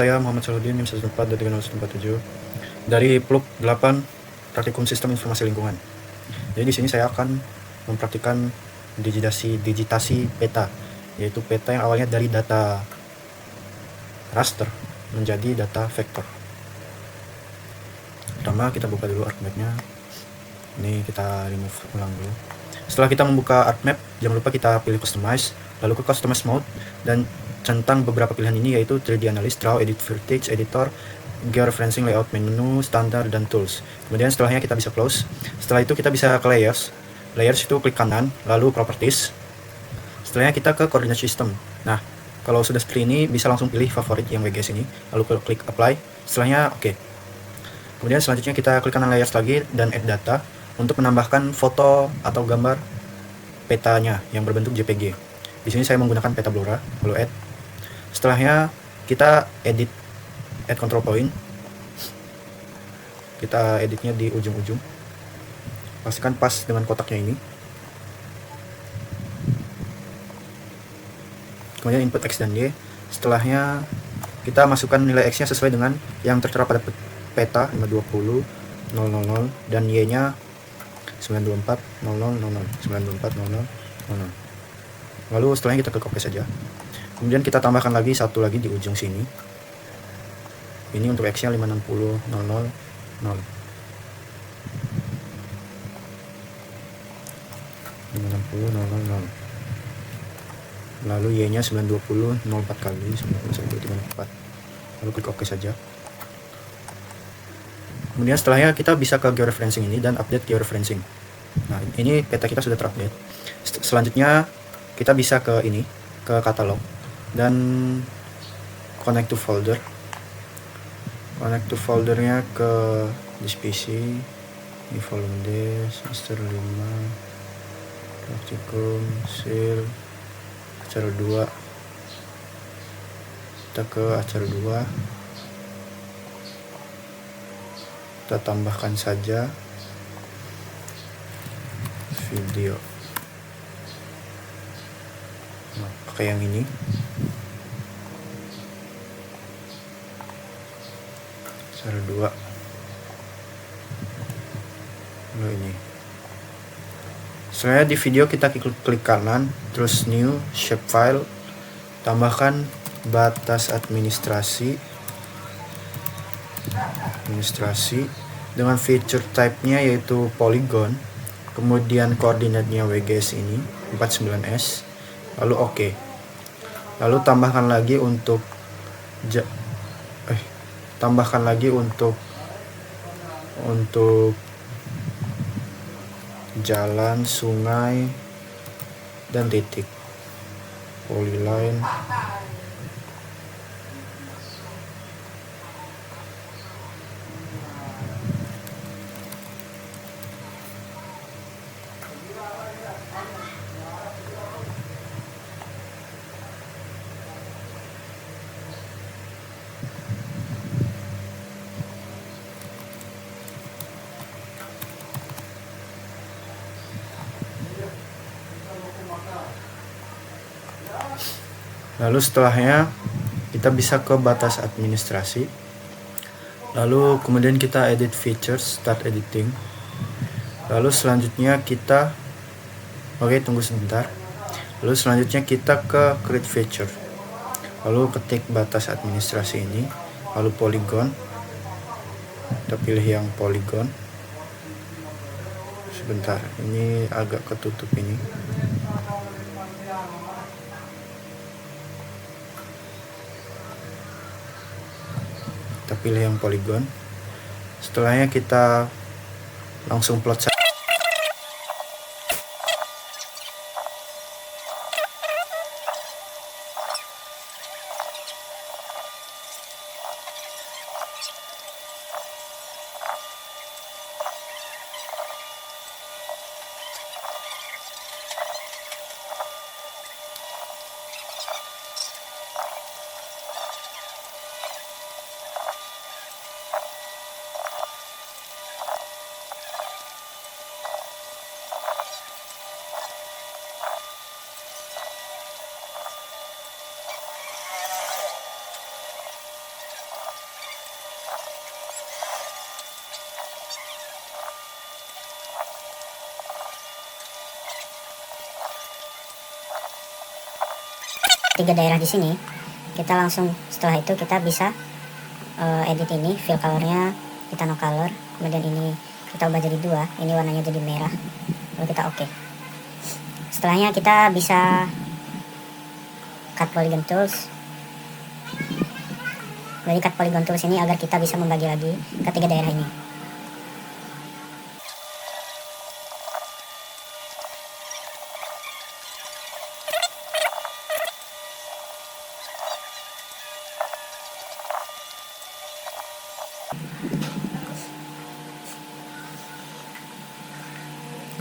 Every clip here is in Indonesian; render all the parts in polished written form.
Saya Muhammad Salahuddin, NIM 104.3.147 dari PLUK 8 Praktikum Sistem Informasi Lingkungan. Jadi di sini saya akan mempraktikkan digitasi peta, yaitu peta yang awalnya dari data raster menjadi data vektor. Pertama kita buka dulu ArcMap-nya. Ini kita remove ulang dulu. Setelah kita membuka ArcMap, jangan lupa kita pilih Customize, lalu ke Customize Mode, dan centang beberapa pilihan ini yaitu 3D Analyst, Draw, Edit Vertex, Editor, Georeferencing, Layout, Menu, Standar, dan Tools. Kemudian setelahnya kita bisa close. Setelah itu kita bisa ke Layers. Layers itu klik kanan, lalu Properties. Setelahnya kita ke Coordinate System. Nah, kalau sudah seperti ini bisa langsung pilih favorit yang WGS ini, lalu klik Apply. Setelahnya oke. Kemudian selanjutnya kita klik kanan Layers lagi dan Add Data untuk menambahkan foto atau gambar petanya yang berbentuk JPG. Di sini saya menggunakan peta Blora, lalu Add. Setelahnya kita add control point. Kita editnya di ujung-ujung. Pastikan pas dengan kotaknya ini. Kemudian input X dan Y. Setelahnya kita masukkan nilai X-nya sesuai dengan yang tertera pada peta 520, 000, dan Y-nya 924, 00, 924, 00, 00. Lalu setelahnya kita klik OK saja. Kemudian kita tambahkan lagi satu lagi di ujung sini. Ini untuk X-nya 560, 00, 0. 560, 00, 0. Lalu Y-nya 920, 04 kali, 921, 34. Lalu klik OK saja. Kemudian setelahnya kita bisa ke georeferencing ini dan update georeferencing. Nah, ini peta kita sudah terupdate. Selanjutnya kita bisa ke ini, ke katalog dan connect to folder. Connect to foldernya ke this PC, ini volume D, semester 5, praktikum, sil, acara 2. Kita ke acara 2. Kita tambahkan saja video. Nah, pakai yang ini. Acara 2. Lalu ini. Selanjutnya di video kita klik kanan, terus new, shapefile, tambahkan batas administrasi dengan feature type-nya yaitu polygon, kemudian koordinatnya WGS ini 49S, lalu oke. Lalu tambahkan lagi untuk jalan, sungai, dan titik, polyline. Lalu setelahnya kita bisa ke batas administrasi. Lalu kemudian kita edit features, start editing. Lalu selanjutnya kita tunggu sebentar. Lalu selanjutnya kita ke create feature. Lalu ketik batas administrasi ini, lalu polygon. Kita pilih yang polygon. Sebentar, ini agak ketutup ini. Kita pilih yang polygon. Setelahnya kita langsung plot saja. 3 daerah di sini, kita langsung setelah itu kita bisa edit ini, fill colornya kita no color, kemudian ini kita ubah jadi 2, ini warnanya jadi merah, lalu kita oke. Setelahnya kita bisa cut polygon tools. Jadi cut polygon tools ini agar kita bisa membagi lagi ke 3 daerah ini.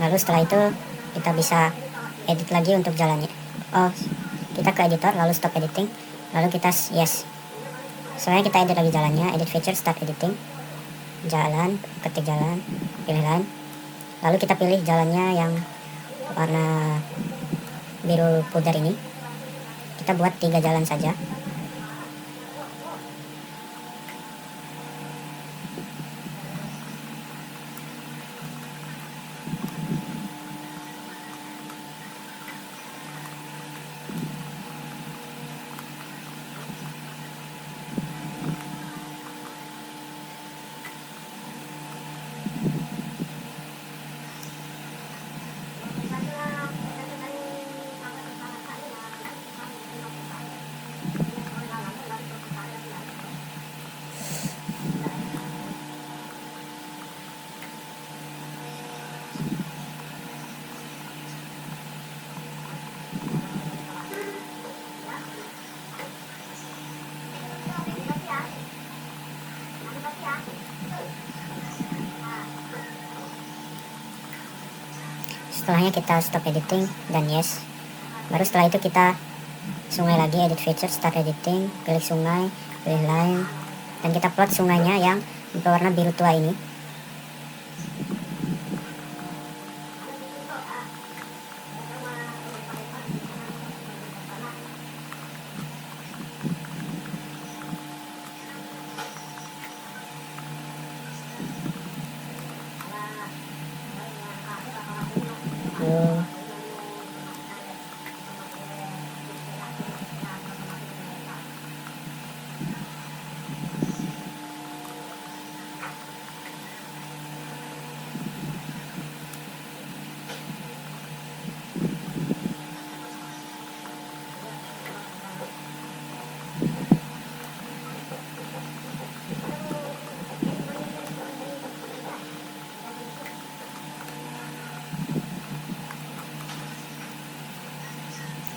Lalu setelah itu kita bisa edit lagi untuk jalannya. Oh, kita ke editor, lalu stop editing, lalu kita yes. Setelah kita edit lagi jalannya, edit feature, start editing, jalan, ketik jalan, pilih line, lalu kita pilih jalannya yang warna biru pudar ini. Kita buat 3 jalan saja. Setelahnya kita stop editing dan yes. Baru setelah itu kita sungai lagi, edit feature, start editing, pilih sungai, pilih line, dan kita plot sungainya yang berwarna biru tua ini.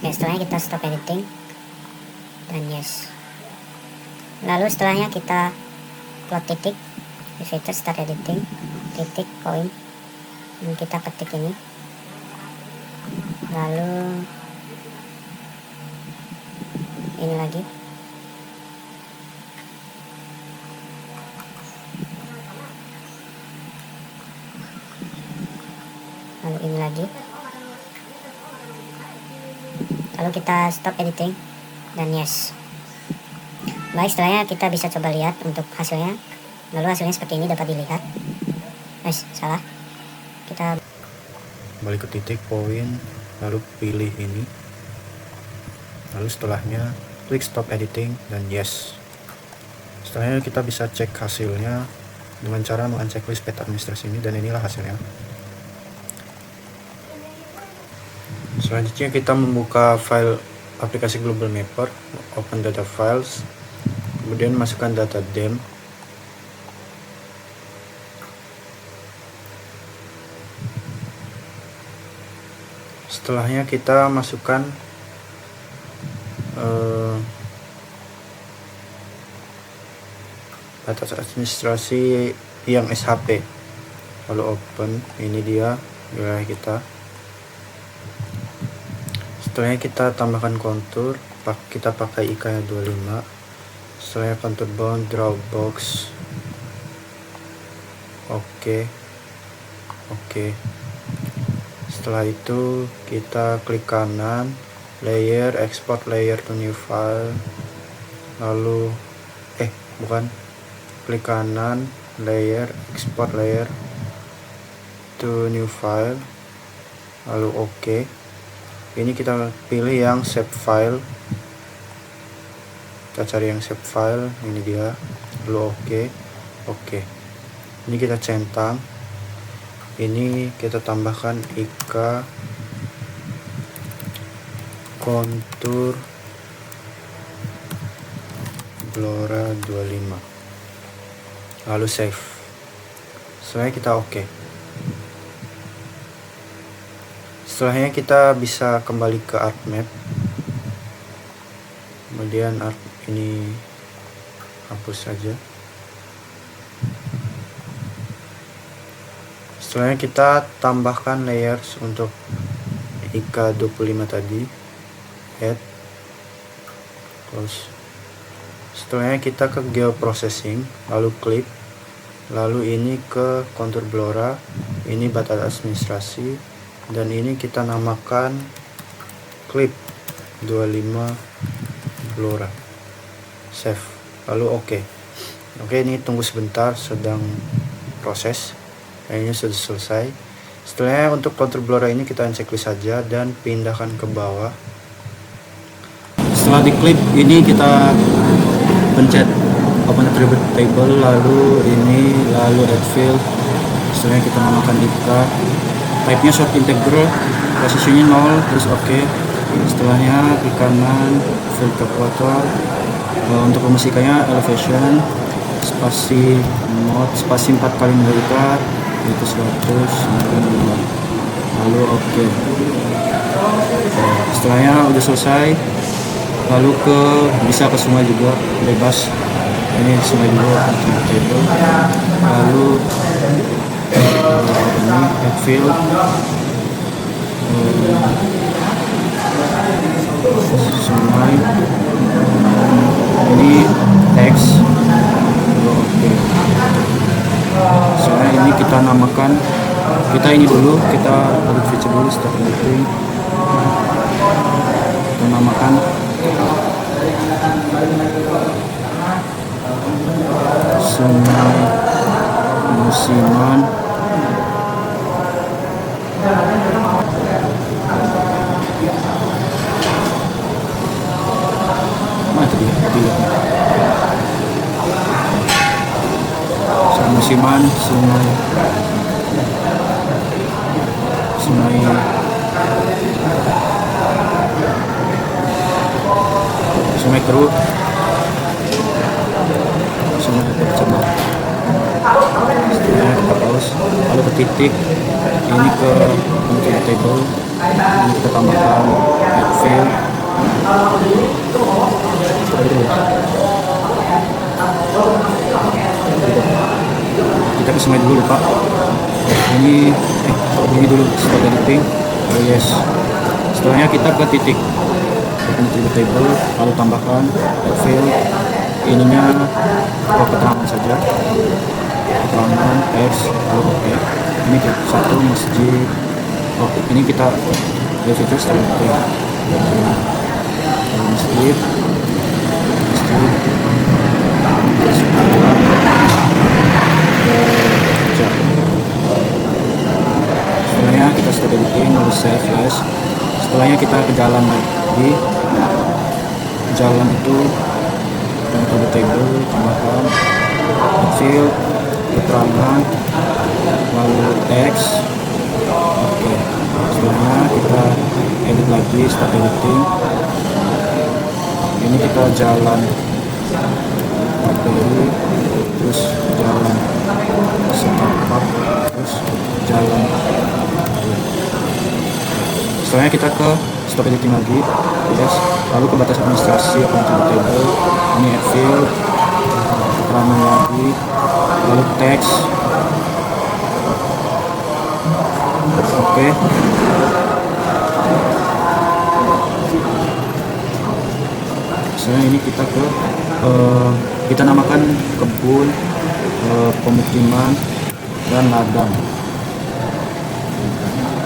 Oke, setelahnya kita stop editing dan yes. Lalu setelahnya kita plot titik, feature, start editing, titik, point, dan kita ketik ini. Lalu ini lagi. Lalu ini lagi. Lalu kita stop editing dan yes. Baik, setelahnya kita bisa coba lihat untuk hasilnya. Lalu hasilnya seperti ini dapat dilihat. Salah. Kita balik ke titik, point, lalu pilih ini. Lalu setelahnya klik stop editing dan yes. Setelahnya kita bisa cek hasilnya dengan cara men-checklist peta administrasi ini, dan inilah hasilnya. Selanjutnya kita membuka file aplikasi Global Mapper, open data files, kemudian masukkan data dem. Setelahnya kita masukkan data administrasi yang SHP, lalu open, ini dia wilayah kita. Setelahnya kita tambahkan kontur, kita pakai IK 25. Setelahnya kontur bound, draw box. Oke. Setelah itu kita klik kanan, layer, export layer to new file. Lalu klik kanan, layer, export layer to new file. Lalu oke. Ini kita pilih yang save file, kita cari yang save file, ini dia, lalu oke. Ini kita centang, ini kita tambahkan ika kontur Blora 25, lalu save. Setelahnya kita setelahnya kita bisa kembali ke ArtMap, kemudian ini hapus saja. Setelahnya kita tambahkan layers untuk IK25 tadi, add, close. Setelahnya kita ke geoprocessing, lalu klik, lalu ini ke kontur Blora, ini batas administrasi, dan ini kita namakan clip 25 Blora, save, lalu oke, ini tunggu sebentar, sedang proses. Ini sudah selesai. Setelahnya untuk kontur Blora ini kita unchecklist saja dan pindahkan ke bawah. Setelah diklik ini kita pencet open attribute table, lalu add field. Setelahnya kita namakan ika, type nya short integer, posisinya 0, terus oke. Setelahnya klik kanan, fill ke quarter. Untuk rumusnya elevation, spasi mode, spasi 4 kali melingkar itu 100, lalu oke. Setelahnya udah selesai, lalu bisa ke sungai juga, bebas. Ini sungai dulu, table, lalu ini add field, sungai, ini text, oke. Soalnya ini kita namakan, ini dulu, kita edit feature dulu, start editing, kita namakan sungai musiman, mana tadi musiman, sungai keruh, sungai coba. Setelahnya kita pause, lalu ke titik, ini ke table, ini kita tambahkan add field. Kita ke sungai dulu lupa. Ini dulu start editing. Yes. Setelahnya kita ke titik, open attribute table, lalu tambahkan add field. Ininya keterangan saja, keterangan text, lalu oke. Ini satu masjid. Ini kita fitur start editing. Masjid. Setelahnya kita start editing, lalu save, yes. Setelahnya kita ke jalan lagi. Jalan itu kita table, tambahkan field, keterangan, lalu text. Oke. Setelahnya kita edit lagi, start editing. Ini kita jalan arteri, terus jalan setapak, terus jalan. Setelahnya kita ke stop editing lagi, yes. Lalu ke batas administrasi, kontur table, ini add field, keterangan lagi, lalu text. Oke. Setelah ini kita kita namakan kebun, pemukiman, dan ladang.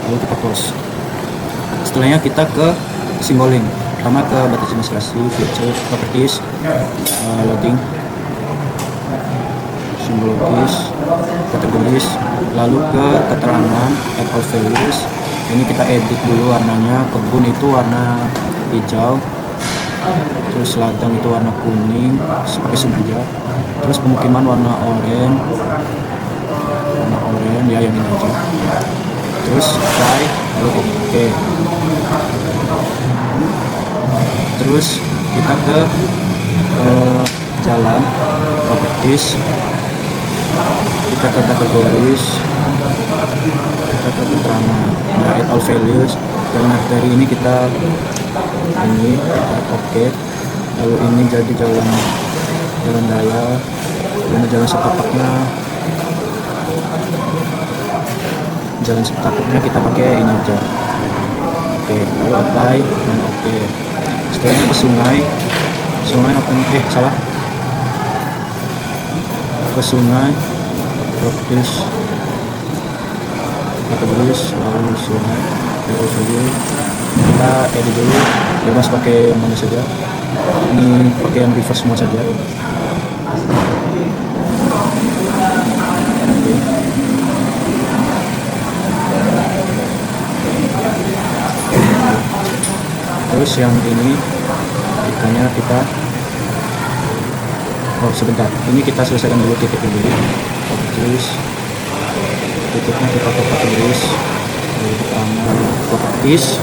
Lalu kita close. Setelahnya kita ke symboling, pertama ke batas administrasi, feature, properties, loading, simbologis, kategoris, lalu ke keterangan, add all values. Ini kita edit dulu warnanya, kebun itu warna hijau, terus ladang itu warna kuning pakai sengaja, terus pemukiman warna oranye ya, yang ini aja, terus apply lalu oke. Terus kita ke jalan properties, kita ke kategoris, kita ke keterangan, nah add all values, dan dari ini kita oke. Lalu ini jadi jalan raya, ini jalan setapaknya kita pakai ini aja. Oke, lalu apply dan oke. Setelahnya ke sungai salah, ke sungai properties, kategoris, lalu sungai, kita edit dulu, bebas pakai yang mana saja, ini pakai yang reverse semua saja. Terus yang ini ikannya kita sebentar, ini kita selesaikan dulu titik dulu. Terus titiknya kita ke kategoris, lalu pertama properties,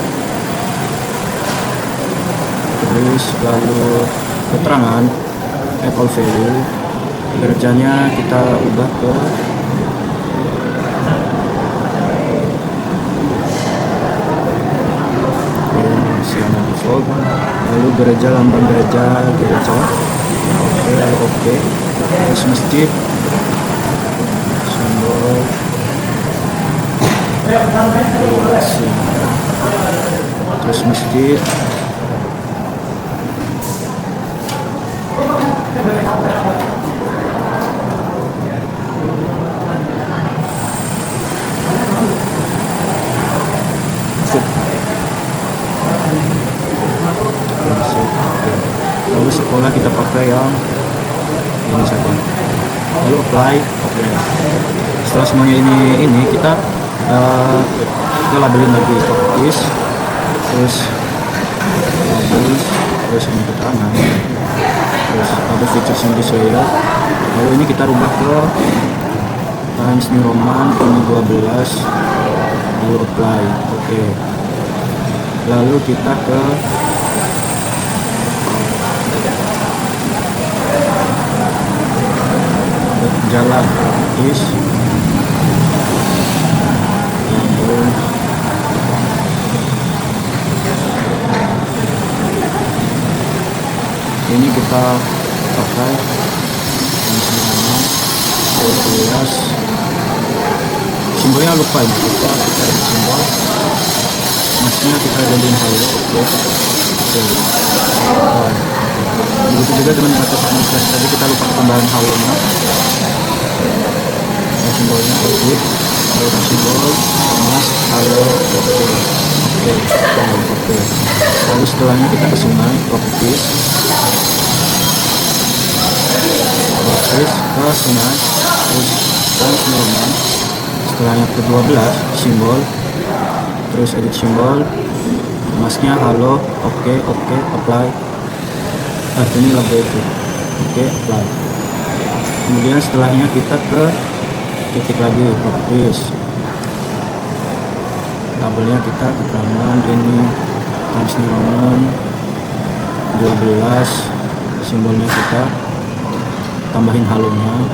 terus lalu keterangan add all value, kerjanya kita ubah ke default, lalu gereja, lambang gereja, oke, lalu oke. Terus masjid, simbol, terus masjid, lalu sekolah kita pakai yang ini saja, lalu apply oke. Setelah semuanya ini kita labelin lagi properties, terus ini keterangan, terus ada features yang display, lalu ini kita rubah ke Times New Roman ini 12, lalu apply oke. Lalu kita ke jalan is, ini kita pakai simbolnya lupa ini, kita cari simbol masnya, kita jadiin halo oke. Begitu juga dengan batas administrasi tadi, kita lupa tambahan halonya, simbolnya oke, lalu simbol mas halo oke. Lalu setelahnya kita ke sungai properties, ke sungai, terus normal, setelahnya ke 12 simbol, terus edit simbol, masnya halo oke, apply, ini label itu oke, apply. Kemudian setelahnya kita ke titik lagi properties, tabelnya kita keterangan ini Times New Roman 12, simbolnya kita tambahin halonya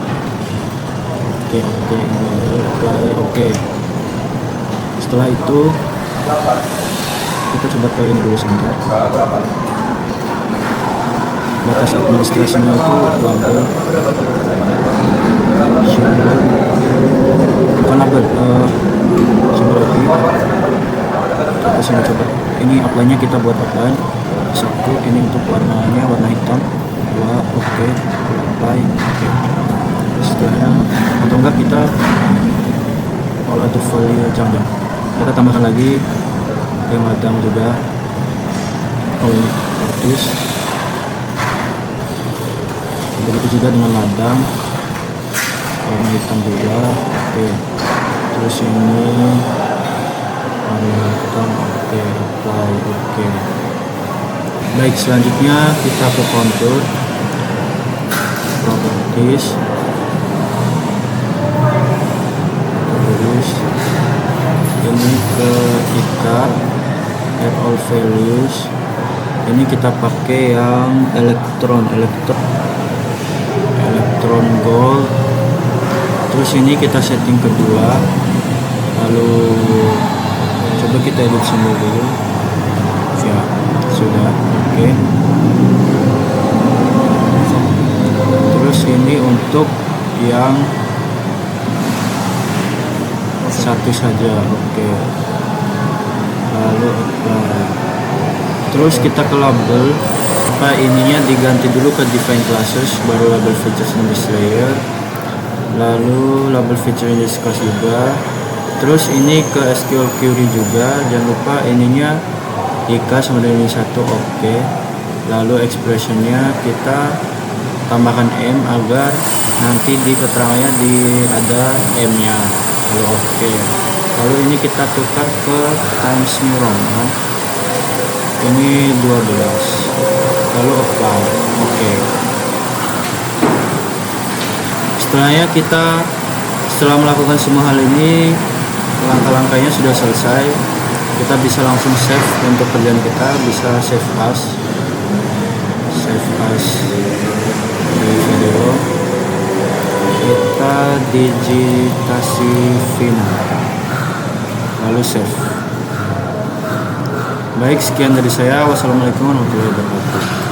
oke, apply oke. Setelah itu kita coba ke ini dulu sebentar, batas administrasinya itu label simbol, bukan label simbol lagi. Kita sini coba, ini outline nya kita buat outline satu, ini untuk warnanya warna hitam, dua oke, apply oke. Setelahnya atau enggak kita all other value jangan, kita tambahkan lagi yang ladang juga, ini artis. Begitu juga dengan ladang warna hitam juga oke. Terus ini warna hitam oke, apply oke. Baik, selanjutnya kita ke kontur properties, terus ini ke kita add all values. Ini kita pakai yang elektron gold. Terus ini kita setting kedua, lalu coba kita edit semua dulu. Ya, sudah oke. Terus ini untuk yang satu saja, oke. Lalu apply. Terus kita ke label, ininya diganti dulu ke define classes, baru label features in this layer, lalu label feature in this class juga. Terus ini ke SQL query juga, jangan lupa ininya Ika sama dengan ini satu, oke. Lalu expressionnya kita tambahkan M agar nanti di keterangannya ada M nya, lalu oke. Lalu ini kita tukar ke Times New Roman, ini 12, lalu apply, oke. Setelah melakukan semua hal ini, langkah-langkahnya sudah selesai. Kita bisa langsung save untuk kerjaan kita, bisa save as di video. Kita digitasi final, lalu save. Baik, sekian dari saya. Wassalamualaikum warahmatullahi wabarakatuh.